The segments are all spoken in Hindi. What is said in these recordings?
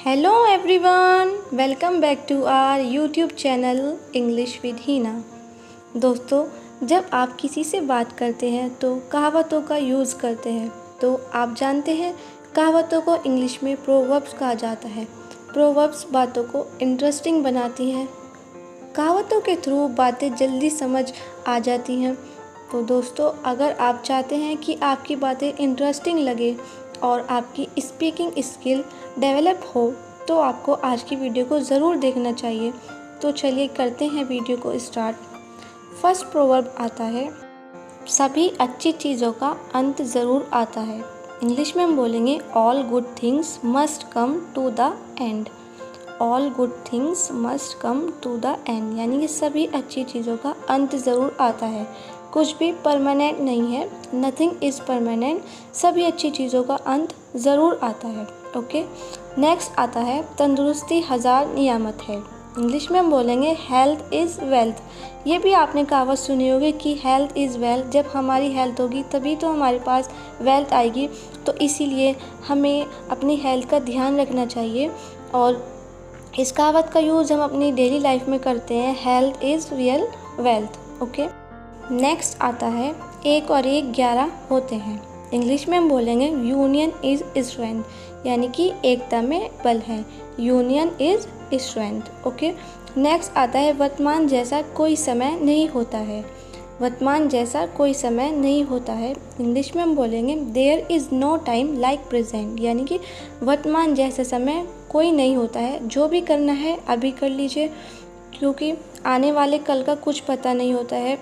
Hello everyone, welcome back to our YouTube channel English with Heena. दोस्तों, जब आप किसी से बात करते हैं तो कहावतों का यूज़ करते हैं। तो आप जानते हैं कहावतों को इंग्लिश में प्रोवर्ब्स कहा जाता है। प्रोवर्ब्स बातों को इंटरेस्टिंग बनाती हैं। कहावतों के थ्रू बातें जल्दी समझ आ जाती हैं। तो दोस्तों, अगर आप चाहते हैं कि आपकी बातें इंटरेस्टिंग लगे और आपकी स्पीकिंग स्किल डेवलप हो तो आपको आज की वीडियो को ज़रूर देखना चाहिए। तो चलिए करते हैं वीडियो को स्टार्ट। फर्स्ट प्रोवर्ब आता है, सभी अच्छी चीज़ों का अंत ज़रूर आता है। इंग्लिश में हम बोलेंगे all good things must come to the end. All good things must come to the end, यानी कि सभी अच्छी चीज़ों का अंत ज़रूर आता है। कुछ भी परमानेंट नहीं है, नथिंग इज़ परमानेंट। सभी अच्छी चीज़ों का अंत ज़रूर आता है। ओके, नेक्स्ट आता है, तंदुरुस्ती हज़ार नियामत है। इंग्लिश में हम बोलेंगे हेल्थ इज़ वेल्थ। ये भी आपने कहावत सुनी होगी कि हेल्थ इज़ वेल्थ। जब हमारी हेल्थ होगी तभी तो हमारे पास वेल्थ आएगी। तो इसीलिए हमें अपनी हेल्थ का ध्यान रखना चाहिए और इस कहावत का यूज़ हम अपनी डेली लाइफ में करते हैं। Health is real wealth. Okay, next आता है, एक और एक 11 होते हैं। इंग्लिश में हम बोलेंगे यूनियन इज़ स्ट्रेंथ, यानी कि एकता में बल है। Union is strength. Okay, next आता है, वर्तमान जैसा कोई समय नहीं होता है। वर्तमान जैसा कोई समय नहीं होता है। इंग्लिश में हम बोलेंगे there is no time like present, यानी कि वर्तमान जैसा समय कोई नहीं होता है। जो भी करना है अभी कर लीजिए, क्योंकि आने वाले कल का कुछ पता नहीं होता है।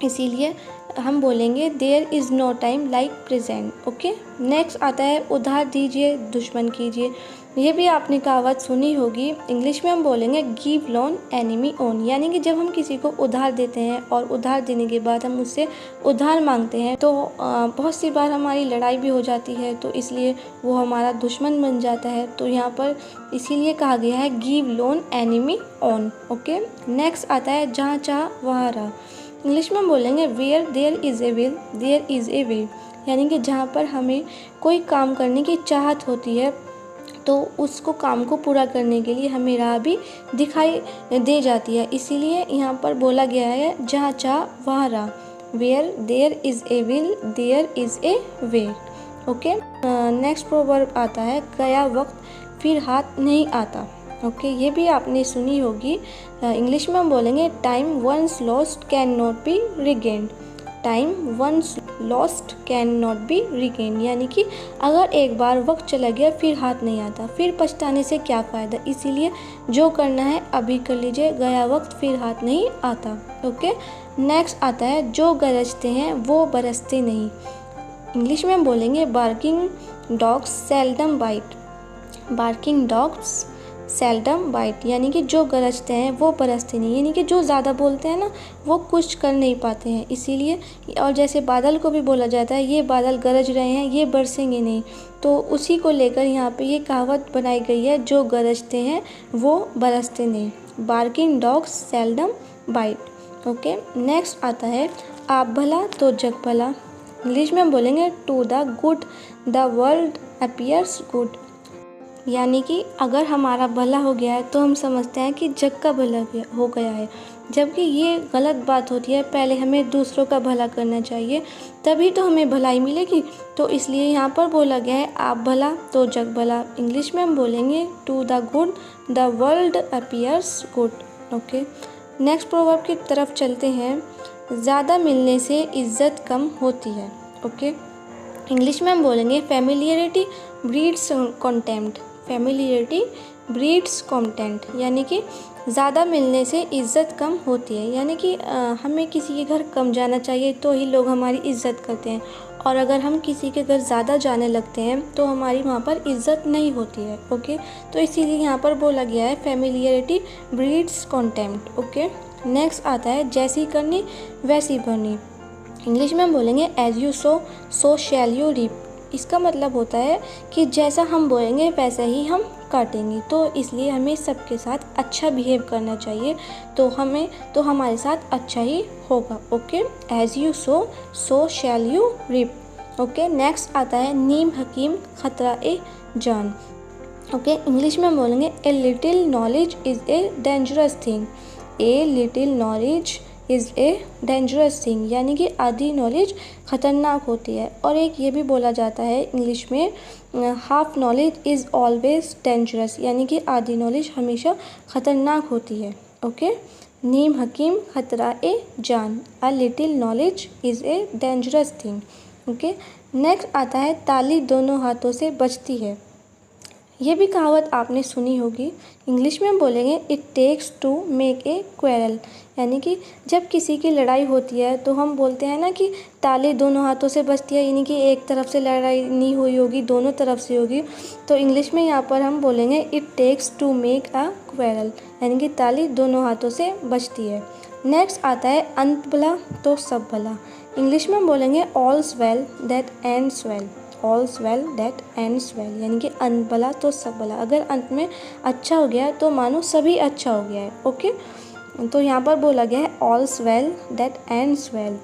इसीलिए हम बोलेंगे there is no time like present. Okay, next आता है, उधार दीजिए दुश्मन कीजिए। ये भी आपने कहावत सुनी होगी। इंग्लिश में हम बोलेंगे गिव लोन एनिमी ओन, यानी कि जब हम किसी को उधार देते हैं और उधार देने के बाद हम उससे उधार मांगते हैं तो बहुत सी बार हमारी लड़ाई भी हो जाती है, तो इसलिए वो हमारा दुश्मन बन जाता है। तो यहाँ पर इसीलिए कहा गया है give loan enemy own. Okay, next आता है, जहाँ चाह वहाँ रहा। इंग्लिश में हम बोलेंगे where there is a will there is a way, यानी कि जहाँ पर हमें कोई काम करने की चाहत होती है तो उसको काम को पूरा करने के लिए हमें राह भी दिखाई दे जाती है। इसीलिए यहाँ पर बोला गया है जहाँ चाह वहाँ राह। Where there is a will there is a way. Okay, next proverb आता है, गया वक्त फिर हाथ नहीं आता। ओके, ये भी आपने सुनी होगी। इंग्लिश में हम बोलेंगे time once lost can not be regained. Time once lost can not be regained, यानी कि अगर एक बार वक्त चला गया फिर हाथ नहीं आता, फिर पछताने से क्या फ़ायदा। इसीलिए जो करना है अभी कर लीजिए, गया वक्त फिर हाथ नहीं आता। ओके, नेक्स्ट आता है, जो गरजते हैं वो बरसते नहीं। इंग्लिश में हम बोलेंगे barking dogs seldom bite. Barking dogs seldom bite, यानी कि जो गरजते हैं वो बरसते नहीं, यानी कि जो ज़्यादा बोलते हैं ना वो कुछ कर नहीं पाते हैं। इसीलिए, और जैसे बादल को भी बोला जाता है ये बादल गरज रहे हैं ये बरसेंगे नहीं, तो उसी को लेकर यहाँ पे ये कहावत बनाई गई है, जो गरजते हैं वो बरसते नहीं। Barking dogs seldom bite. Okay, next आता है, आप भला तो जग भला। इंग्लिश में हम बोलेंगे to the good the world appears good, यानी कि अगर हमारा भला हो गया है तो हम समझते हैं कि जग का भला हो गया है, जबकि ये गलत बात होती है। पहले हमें दूसरों का भला करना चाहिए, तभी तो हमें भलाई मिलेगी। तो इसलिए यहाँ पर बोला गया है आप भला तो जग भला। इंग्लिश में हम बोलेंगे to the good the world appears good. Okay, next proverb की तरफ चलते हैं, ज़्यादा मिलने से इज्जत कम होती है। ओके, इंग्लिश में हम बोलेंगे familiarity breeds contempt. Familiarity breeds contempt, यानी कि ज़्यादा मिलने से इज़्ज़त कम होती है, यानी कि हमें किसी के घर कम जाना चाहिए तो ही लोग हमारी इज़्ज़त करते हैं, और अगर हम किसी के घर ज़्यादा जाने लगते हैं तो हमारी वहाँ पर इज़्ज़त नहीं होती है। ओके, तो इसीलिए यहाँ पर बोला गया है familiarity breeds contempt. Okay, next आता है, जैसी करनी वैसी भरनी। इंग्लिश में हम बोलेंगे as you sow so shall you reap. इसका मतलब होता है कि जैसा हम बोएंगे वैसा ही हम काटेंगे। तो इसलिए हमें सबके साथ अच्छा बिहेव करना चाहिए, तो हमारे साथ अच्छा ही होगा। Okay, as you sow so shall you reap. Okay, next आता है, नीम हकीम खतरा ए जान। ओके, इंग्लिश में हम बोलेंगे a little knowledge is a dangerous thing. A little knowledge is a dangerous thing, यानी कि आधी नॉलेज ख़तरनाक होती है। और एक ये भी बोला जाता है इंग्लिश में, half knowledge is always dangerous, यानी कि आधी नॉलेज हमेशा ख़तरनाक होती है। ओके, नीम हकीम खतरा ए जान, a little knowledge is a dangerous thing. Okay, next आता है ताली दोनों हाथों से बजती है। ये भी कहावत आपने सुनी होगी। इंग्लिश में हम बोलेंगे it takes to make a quarrel, यानी कि जब किसी की लड़ाई होती है तो हम बोलते हैं ना कि ताली दोनों हाथों से बजती है, यानी कि एक तरफ से लड़ाई नहीं हुई होगी, दोनों तरफ से होगी। तो इंग्लिश में यहाँ पर हम बोलेंगे it takes to make a quarrel, यानी कि ताली दोनों हाथों से बजती है। नेक्स्ट आता है अंत भला तो सब भला। इंग्लिश में हम बोलेंगे all's well that ends well, all's well that ends well, यानी कि अंत भला तो सब भला। अगर अंत में अच्छा हो गया है तो मानो सभी अच्छा हो गया है। ओके, तो यहाँ पर बोला गया है all's well that ends well.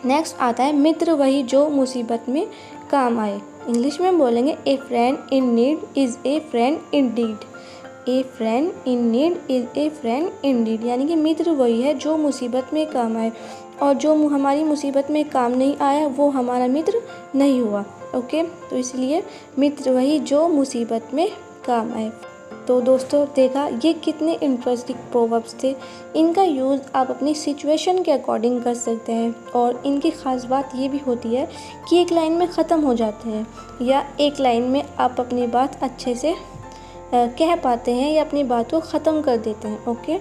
Next आता है मित्र वही जो मुसीबत में काम आए। इंग्लिश में हम बोलेंगे a friend in need is a friend indeed, a friend in need is a friend indeed, यानी कि मित्र वही है जो मुसीबत में काम आए, और जो हमारी मुसीबत में काम नहीं आया वो हमारा मित्र नहीं हुआ। ओके, तो इसलिए मित्र वही जो मुसीबत में काम आए। तो दोस्तों देखा ये कितने इंटरेस्टिंग प्रोवर्ब्स थे। इनका यूज़ आप अपनी सिचुएशन के अकॉर्डिंग कर सकते हैं, और इनकी ख़ास बात ये भी होती है कि एक लाइन में ख़त्म हो जाते हैं, या एक लाइन में आप अपनी बात अच्छे से कह पाते हैं या अपनी बात को ख़त्म कर देते हैं। ओके,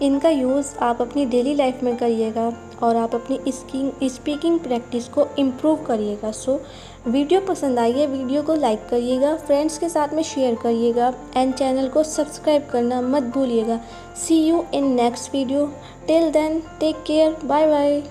इनका यूज़ आप अपनी डेली लाइफ में करिएगा और आप अपनी स्पीकिंग प्रैक्टिस को इम्प्रूव करिएगा। सो वीडियो पसंद आई है, वीडियो को लाइक करिएगा, फ्रेंड्स के साथ में शेयर करिएगा, एंड चैनल को सब्सक्राइब करना मत भूलिएगा। See you in next video, till then take care, bye bye.